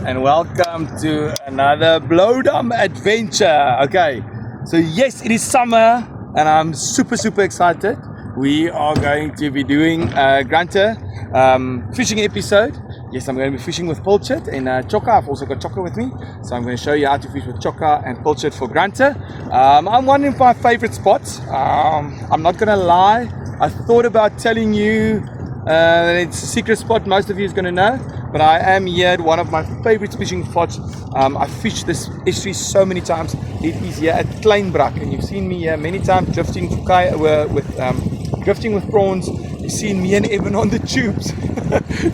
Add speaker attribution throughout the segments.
Speaker 1: and welcome to another Blowdom adventure. Okay, so yes, it is summer and I'm super excited. We are going to be doing a Grunter fishing episode. Yes, I'm going to be fishing with Pilchard and Chokka. I've also got Chokka with me, so I'm going to show you how to fish with Chokka and Pilchard for Grunter. I'm one of my favorite spots. I'm not going to lie, I thought about telling you it's a secret spot most of you is going to know, but I am here at one of my favorite fishing spots. I fished this estuary so many times. It is here at Kleinbrak, and you've seen me here many times drifting with prawns. You've seen me and Evan on the tubes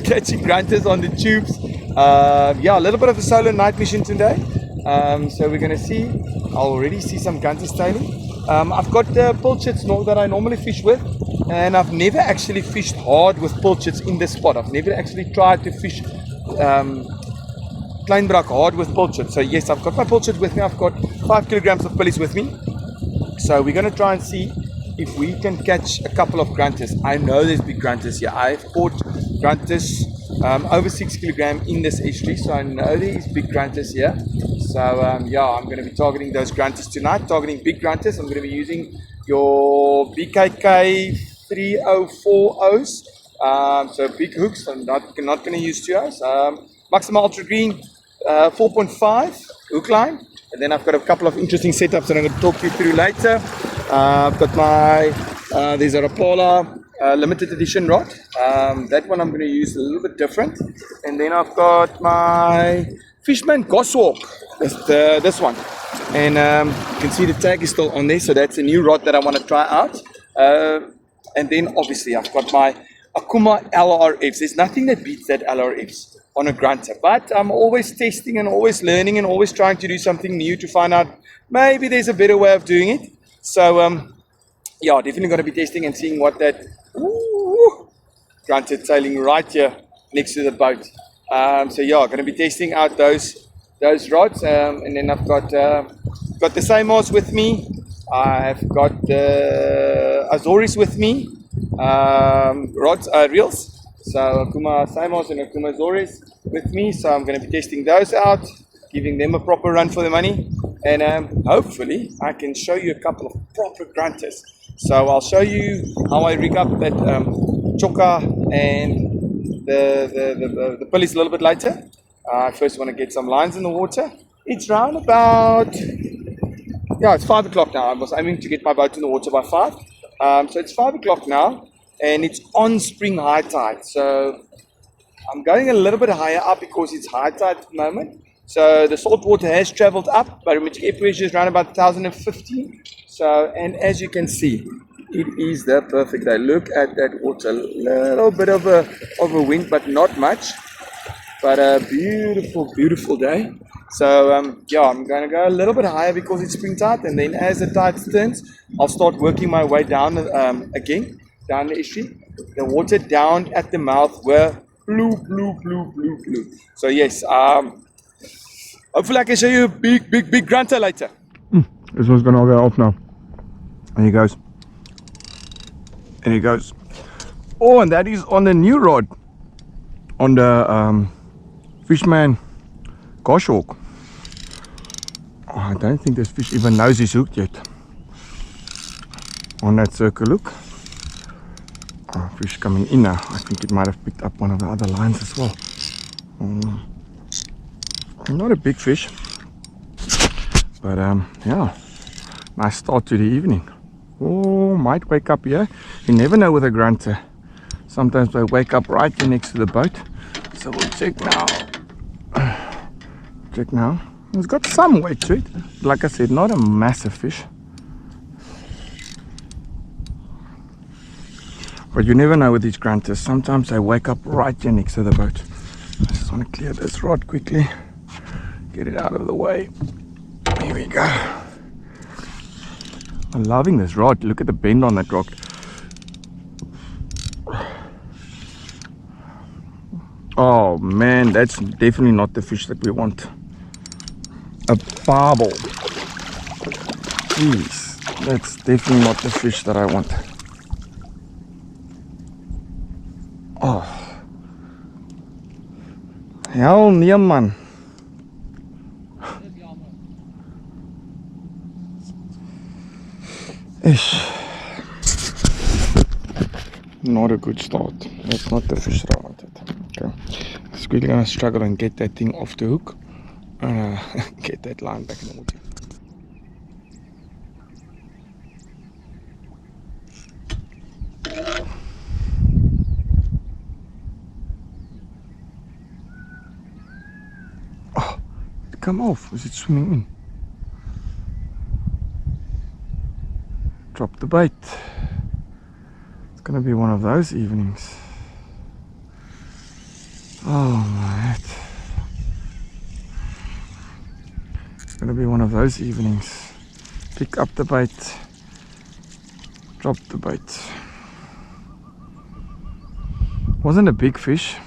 Speaker 1: catching grunters on the tubes. Yeah, a little bit of a solo night mission today. So we're going to see, I already see some grunters tailing. I've got pilchards that I normally fish with, and I've never actually fished hard with pilchards in this spot. I've never actually tried to fish Kleinbrak hard with pilchards. So yes, I've got my pilchard with me. I've got 5 kilograms of pillies with me. So we're going to try and see if we can catch a couple of grunters. I know there's big grunters here. I've caught grunters over 6 kilogram in this estuary, so I know there is big grunters here. So yeah, I'm going to be targeting those grunters tonight, targeting big grunters. I'm going to be using your BKK 3040s, so big hooks. I'm not going to use 2Os. Maximum Ultra Green 4.5 hook line, and then I've got a couple of interesting setups that I'm going to talk you through later. I've got my there's a Rapala limited edition rod. That one I'm going to use a little bit different, and then I've got my Fishman Goshawk, this one, and you can see the tag is still on there, so that's a new rod that I want to try out. And then obviously I've got my Akuma LRFs. There's nothing that beats that LRFs on a grunter, but I'm always testing and always learning and always trying to do something new to find out maybe there's a better way of doing it. So yeah, definitely going to be testing and seeing what that grunter tailing right here next to the boat. So yeah, going to be testing out those rods, and then I've got the Simos with me. I've got the Azoris with me, reels. So Akuma Simos and Akuma Azoris with me. So I'm going to be testing those out, giving them a proper run for the money, and hopefully I can show you a couple of proper grunters. So I'll show you how I rig up that Chokka and the pulleys a little bit later. I first want to get some lines in the water. It's round about, yeah, it's 5 o'clock now. I was aiming to get my boat in the water by 5. So it's 5 o'clock now, and it's on spring high tide. So I'm going a little bit higher up because it's high tide at the moment. So the saltwater has traveled up, barometric air pressure is around about 1,015. So, and as you can see, it is the perfect day. Look at that water, a little bit of a wind, but not much. But a beautiful day. So yeah, I'm going to go a little bit higher because it's spring tide, and then as the tide turns, I'll start working my way down again, down the estuary. The water down at the mouth were blue. So yes, hopefully I can show you a big grunter later.
Speaker 2: This one's going to go off now. There he goes. There he goes. Oh, and that is on the new rod, on the Fishman Goshawk. Oh, I don't think this fish even knows he's hooked yet. On that circle, look. Oh, fish coming in now. I think it might have picked up one of the other lines as well. Not a big fish, but yeah, nice start to the evening. Oh, might wake up here. You never know with a grunter. Sometimes they wake up right here next to the boat. So we'll check now. Check now. It's got some weight to it. Like I said, not a massive fish. But you never know with these grunters. Sometimes they wake up right here next to the boat. I just want to clear this rod quickly. Get it out of the way. Here we go. I'm loving this rod. Look at the bend on that rock. Oh man, that's definitely not the fish that we want. A barbel. Jeez, that's definitely not the fish that I want. Oh. Hell nee man. Ish. Not a good start. That's not the fish that I wanted. Okay. Just really gonna struggle and get that thing off the hook and get that line back in the water. Oh, it come off. Was it swimming in? Drop the bait. It's gonna be one of those evenings. Oh my. It's gonna be one of those evenings. Pick up the bait. Drop the bait. Wasn't a big fish.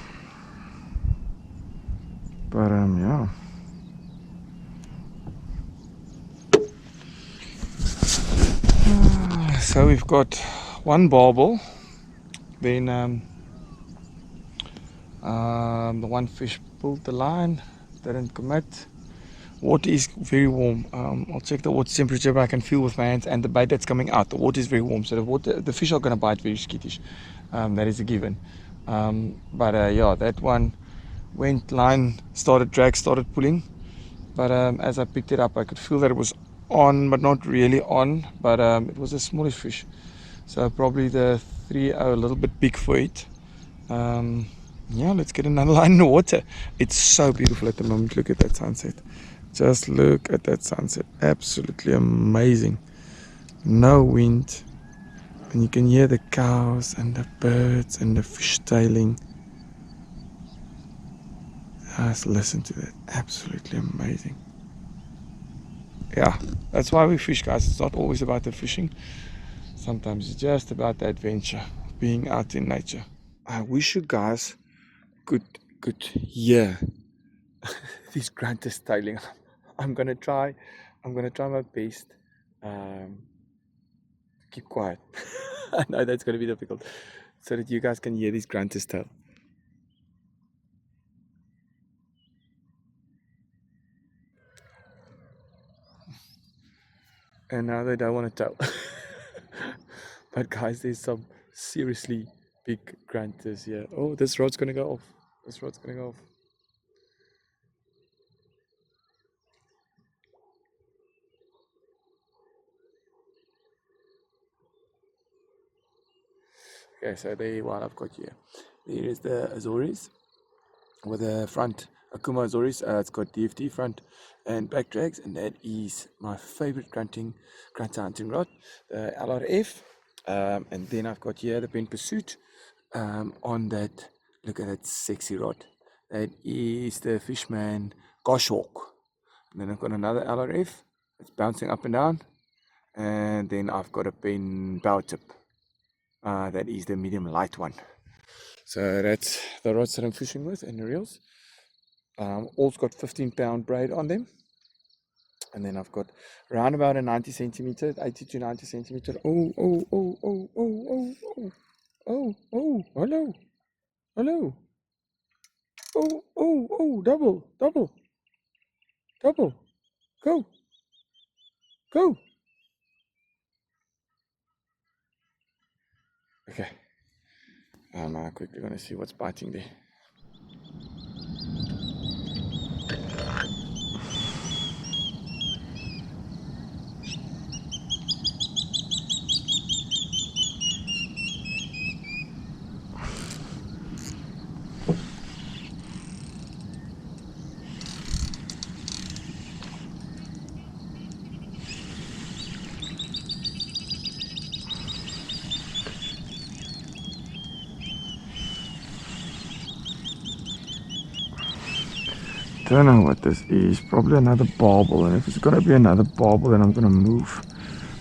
Speaker 2: But yeah. So we've got one barbel, then the one fish pulled the line, didn't commit. Water is very warm. I'll check the water temperature, but I can feel with my hands and the bait that's coming out. The water is very warm, so the fish are going to bite very skittish. That is a given. But yeah, that one went line, started drag, started pulling. But as I picked it up, I could feel that it was on, but not really on. But it was a smallish fish, so probably the 3.0 a little bit big for it. Yeah, let's get another line in the water. It's so beautiful at the moment. Look at that sunset. Just look at that sunset. Absolutely amazing. No wind, and you can hear the cows and the birds and the fish tailing. Just listen to that. Absolutely amazing. Yeah, that's why we fish, guys. It's not always about the fishing. Sometimes it's just about the adventure, being out in nature. I wish you guys could hear these grunters tailing. I'm gonna try my best to keep quiet. I know that's gonna be difficult, so that you guys can hear these grunters tail. And now they don't want to tell. But guys, there's some seriously big grunters here. Oh, this rod's gonna go off. This rod's gonna go off. Okay, so there what I've got here. There is the Azores with the front Akuma Azores. It's got DFT front and back drags, and that is my favorite grunter hunting rod, the LRF. And then I've got here the Bent Pursuit on that. Look at that sexy rod. That is the Fishman Goshawk. And then I've got another LRF. It's bouncing up and down. And then I've got a Pen bow tip. That is the medium light one. So that's the rods that I'm fishing with and the reels. All's got 15-pound braid on them. And then I've got around about a 90 centimeter, 80 to 90 centimeter. Oh, hello. Double. Go. Okay. I'm quickly going to see what's biting there. Don't know what this is. Probably another barbel, and if it's gonna be another barbel, then I'm gonna move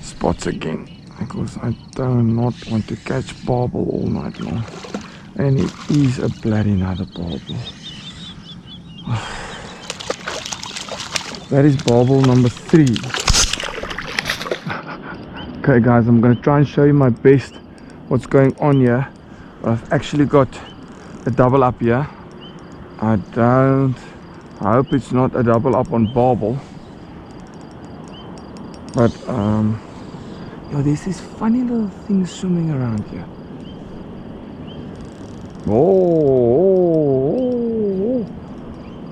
Speaker 2: spots again, because I do not want to catch barbel all night long. And it is a bloody another barbel. That is barbel number 3. Okay guys, I'm gonna try and show you my best what's going on here. I've actually got a double up here. I hope it's not a double up on barbel, but Yo, there's these funny little things swimming around here.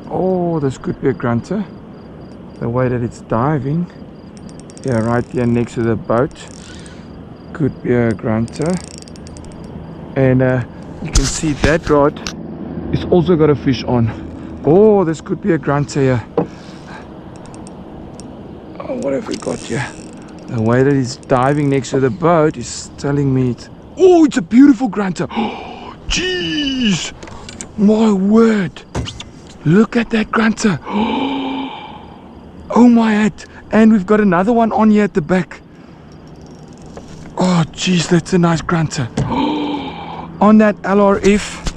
Speaker 2: Oh, this could be a grunter. The way that it's diving. Yeah, right here next to the boat. Could be a grunter. And you can see that rod is also got a fish on. Oh, this could be a grunter here. Oh, what have we got here? The way that it's diving next to the boat is telling me it's... Oh, it's a beautiful grunter. Oh, jeez. My word. Look at that grunter. Oh my head. And we've got another one on here at the back. Oh, jeez, that's a nice grunter. On that LRF.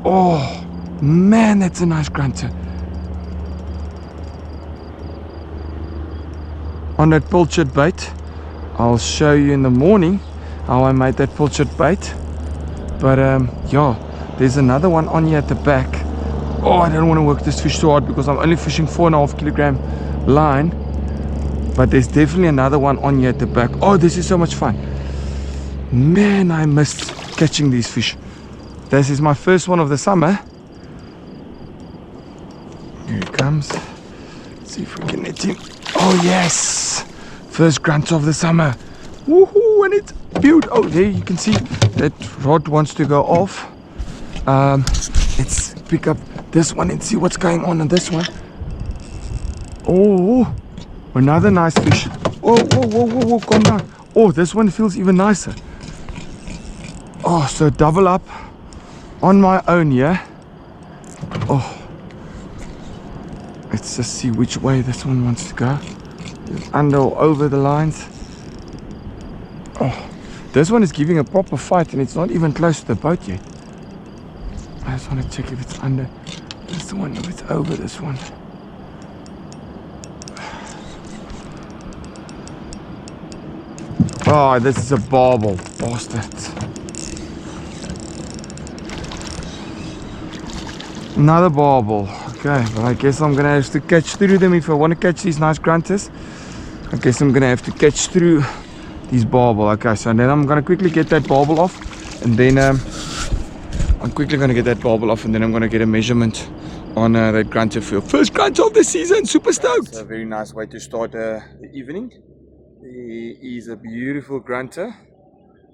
Speaker 2: Oh, man, that's a nice grunter. On that Pilchard bait. I'll show you in the morning how I made that Pilchard bait. But yeah, there's another one on here at the back. Oh, I don't want to work this fish so hard because I'm only fishing 4.5 kilogram line. But there's definitely another one on here at the back. Oh, this is so much fun. Man, I missed catching these fish. This is my first one of the summer. Here he comes. Let's see if we can hit him. Oh yes! First grunt of the summer. Woohoo! And it's beautiful. Oh, there you can see that rod wants to go off. Let's pick up this one and see what's going on this one. Oh, another nice fish. Whoa, calm down. Oh, this one feels even nicer. Oh, so double up on my own here. Oh, let's just see which way this one wants to go. Under or over the lines. Oh, this one is giving a proper fight and it's not even close to the boat yet. I just want to check if it's under this one, if it's over this one. Oh, this is a barbel, bastard. Another barbel. Okay, but I guess I'm gonna have to catch through them if I want to catch these nice grunters. I guess I'm gonna have to catch through these barbel. Okay, so then I'm gonna quickly get that barbel off, and then I'm quickly gonna get that barbel off, and then I'm gonna get a measurement on that grunter field. First grunter of the season, super stoked. It's a very nice way to start the evening. He is a beautiful grunter.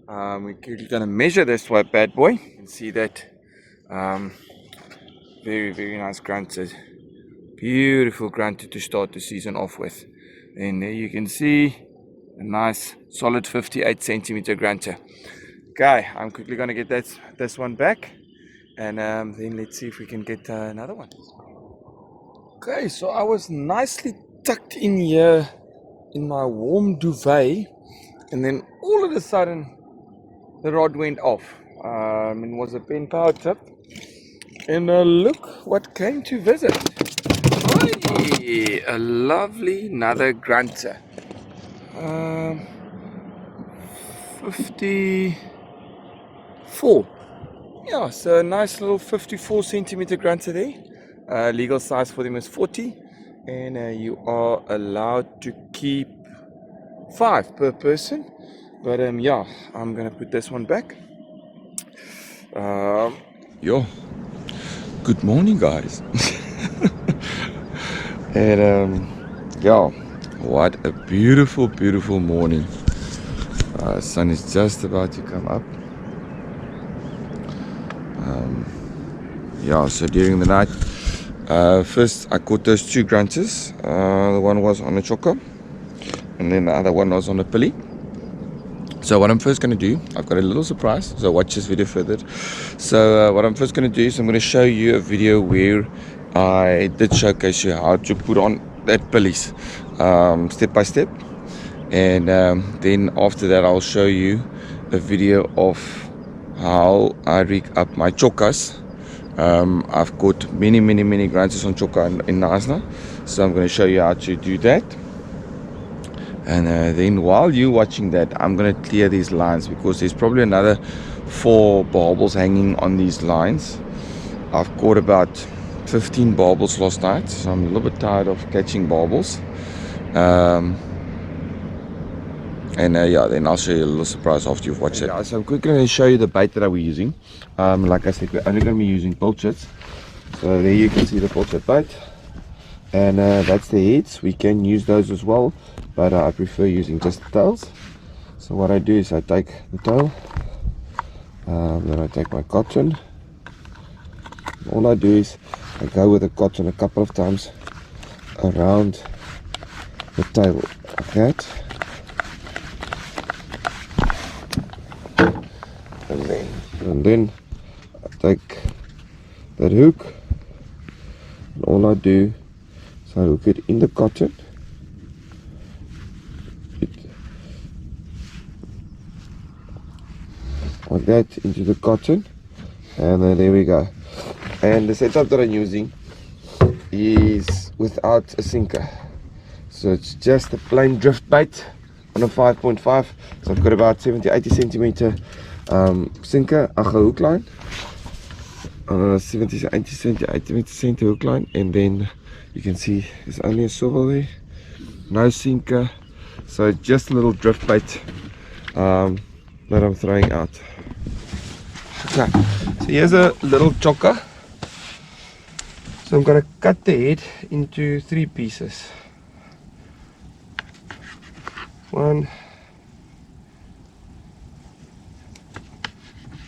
Speaker 2: We're quickly gonna measure this bad boy. You can see that. Very nice grunter. Beautiful grunter to start the season off with. And there you can see a nice solid 58 centimeter grunter. Okay, I'm quickly going to get this one back, and then let's see if we can get another one. Okay, so I was nicely tucked in here in my warm duvet, and then all of a sudden the rod went off. It was a pen power tip. And look what came to visit. Hey, a lovely another grunter. 54. Yeah, so a nice little 54 centimeter grunter there. Legal size for them is 40. And you are allowed to keep 5 per person. But yeah, I'm going to put this one back. Good morning, guys. And yeah, what a beautiful morning. Sun is just about to come up. Yeah, so during the night, first I caught those 2 grunters. The one was on a Chokka, and then the other one was on a pilly. So what I'm first going to do, I've got a little surprise, so watch this video further. So what I'm first going to do is I'm going to show you a video where I did showcase you how to put on that pillies step by step. And then after that I'll show you a video of how I rig up my chokkas. I've caught many grunters on chokka in Nasna, so I'm going to show you how to do that. And then while you're watching that, I'm going to clear these lines because there's probably another 4 barbels hanging on these lines. I've caught about 15 barbels last night, so I'm a little bit tired of catching barbels. And yeah, then I'll show you a little surprise after you've watched it. Yeah, so I'm quickly going to show you the bait that we're using. Like I said, we're only going to be using pilchards. So there you can see the pilchard bait. And that's the heads. We can use those as well, but I prefer using just the tails. So what I do is I take the tail, then I take my cotton. All I do is I go with the cotton a couple of times around the tail like that. And then I take that hook, and all I do is I hook it in the cotton. Like that into the cotton, and then there we go. And the setup that I'm using is without a sinker, so it's just a plain drift bait on a 5.5. So I've got about 70-80 centimeter sinker, hook line, on a 70-80 centimeter hook line, and then you can see there's only a swivel there, no sinker, so it's just a little drift bait that I'm throwing out. Okay, so here's a little chokka. So I'm going to cut the head into 3 pieces. 1,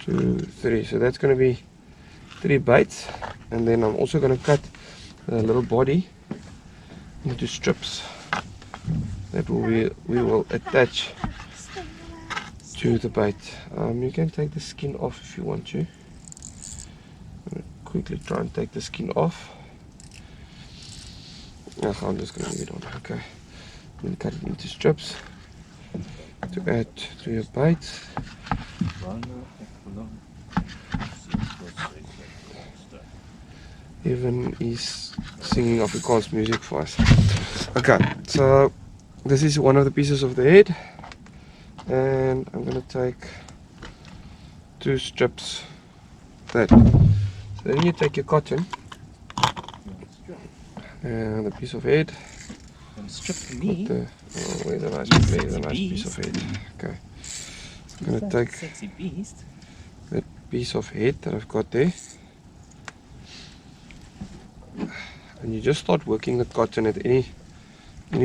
Speaker 2: 2, 3. So that's going to be 3 bites. And then I'm also going to cut the little body into strips that we will attach to the bait. You can take the skin off if you want to. I'm going to quickly try and take the skin off. I'm just going to leave it on. Okay. Then cut it into strips to add to your bait. Even he's singing Afrikaans music for us. Okay, so this is one of the pieces of the head, and I'm going to take 2 strips that. So then you take your cotton and a piece of head.
Speaker 3: Strip for me.
Speaker 2: Where's a nice piece of head? Okay, I'm going to take
Speaker 3: sexy beast.
Speaker 2: that piece of head that I've got there, and you just start working the cotton at any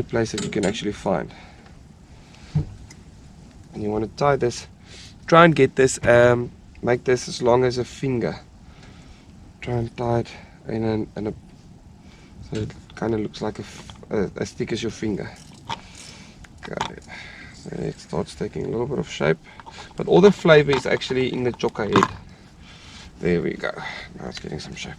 Speaker 2: place that you can actually find. And you want to tie this, try and get this, make this as long as a finger. Try and tie it in a so it kind of looks like as thick as your finger. Okay, so it starts taking a little bit of shape, but all the flavor is actually in the chokka head. There we go. Now it's getting some shape.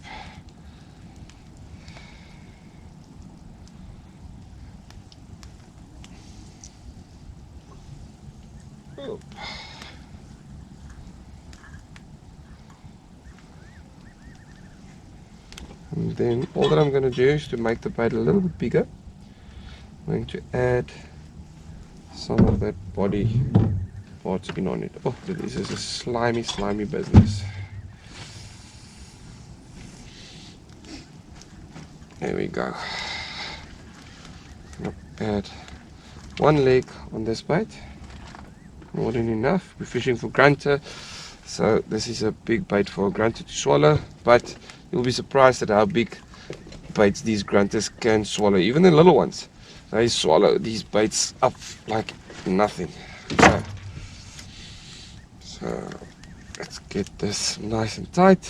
Speaker 2: And then all that I'm going to do is to make the bait a little bit bigger. I'm going to add some of that body parts in on it. Oh, this is a slimy business. There we go. I'm going to add 1 leg on this bait. More than enough. We're fishing for grunter, so this is a big bait for a grunter to swallow, but you'll be surprised at how big baits these grunters can swallow. Even the little ones, they swallow these baits up like nothing. Okay. So let's get this nice and tight.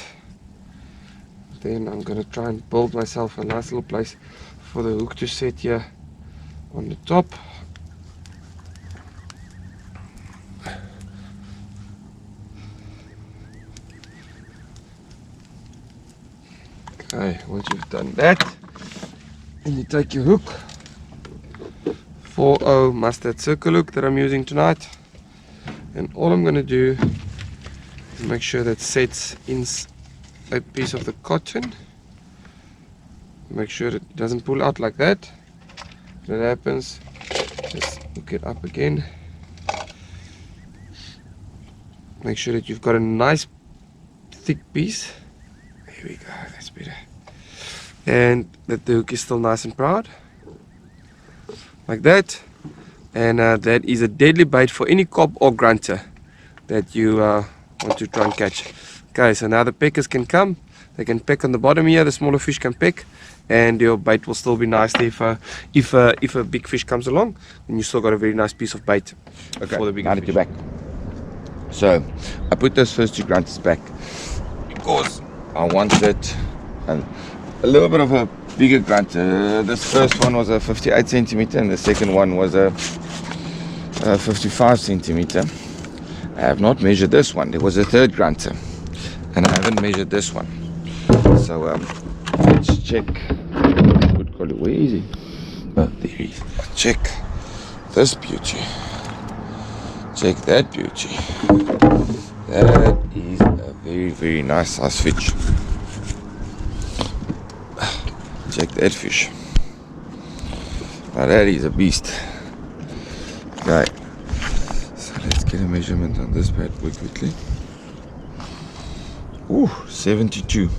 Speaker 2: Then I'm going to try and build myself a nice little place for the hook to set here on the top. Okay, once you've done that, then you take your hook, 4/0 mustard circle hook that I'm using tonight, and all I'm going to do is make sure that sets in a piece of the cotton. Make sure that it doesn't pull out like that. When that happens, just hook it up again. Make sure that you've got a nice thick piece. There we go, that's better. And that the hook is still nice and proud. Like that. and that is a deadly bait for any cob or grunter that you want to try and catch. Okay, so now the peckers can come. They can peck on the bottom here. The smaller fish can peck, and your bait will still be nice there. If a big fish comes along, then you still got a very nice piece of bait.
Speaker 1: Okay,
Speaker 2: for the bigger
Speaker 1: now that
Speaker 2: fish.
Speaker 1: you're back. So I put those first 2 grunters back because I wanted a little bit of a bigger grunter. This first one was a 58 centimeter and the second one was a 55 centimeter. I have not measured this one. There was a third grunter and I haven't measured this one. So let's check. Where is he? Oh, there he is. Check this beauty. Check that beauty. That is a very, very nice size fish. Check that fish. Now that is a beast. Okay. So let's get a measurement on this bad boy quickly. Ooh, 72.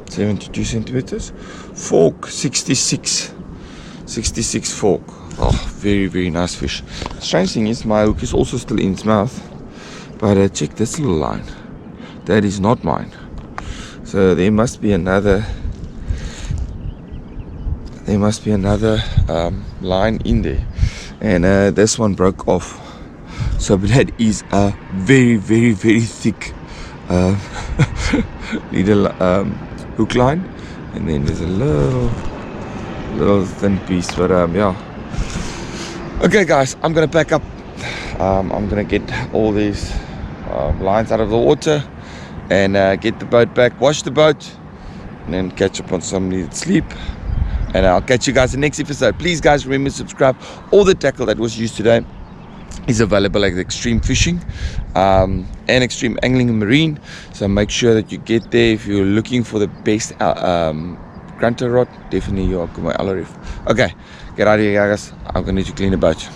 Speaker 1: 72 centimeters. Fork 66. 66 fork. Oh, very, very nice fish. Strange thing is my hook is also still in its mouth. But check this little line. That is not mine. So there must be another line in there. And this one broke off. So that is a very, very, very thick little hook line. And then there's a little thin piece. But yeah. Okay guys, I'm gonna pack up. I'm gonna get all these lines out of the water and get the boat back, wash the boat, and then catch up on some needed sleep. And I'll catch you guys in the next episode. Please guys, remember to subscribe. All the tackle that was used today is available at Extreme Fishing and Extreme Angling and Marine. So make sure that you get there. If you're looking for the best grunter rod, definitely you're welcome to LRF. Okay, get out of here guys. I'm gonna need to clean the boat.